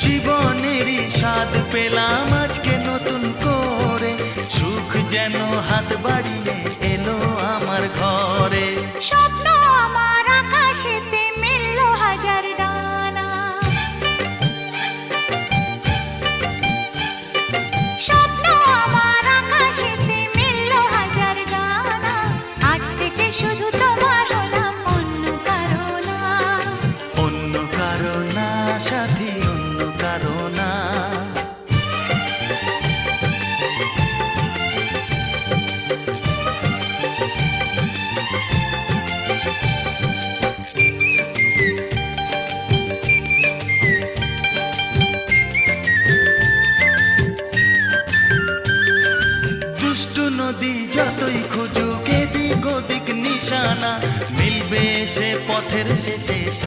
জীবনেরই স্বাদ পেলাম আজকে নতুন করে, সুখ যেন হাত বাড়িয়ে এলো আমার ঘরে। স্বপ্ন আমার আকাশেতে মেলল হাজার ডানা, স্বপ্ন আমার আকাশেতে মেলল হাজার ডানা। আজ থেকে শুধু তোমার হলাম, অন্য কারো না। অন্য কারো না সাথী, অন্য কারো না। দুষ্টু নদী যতই খুঁজুক এদিক ওদিক নিশানা, মিলবে সে পথের শেষে।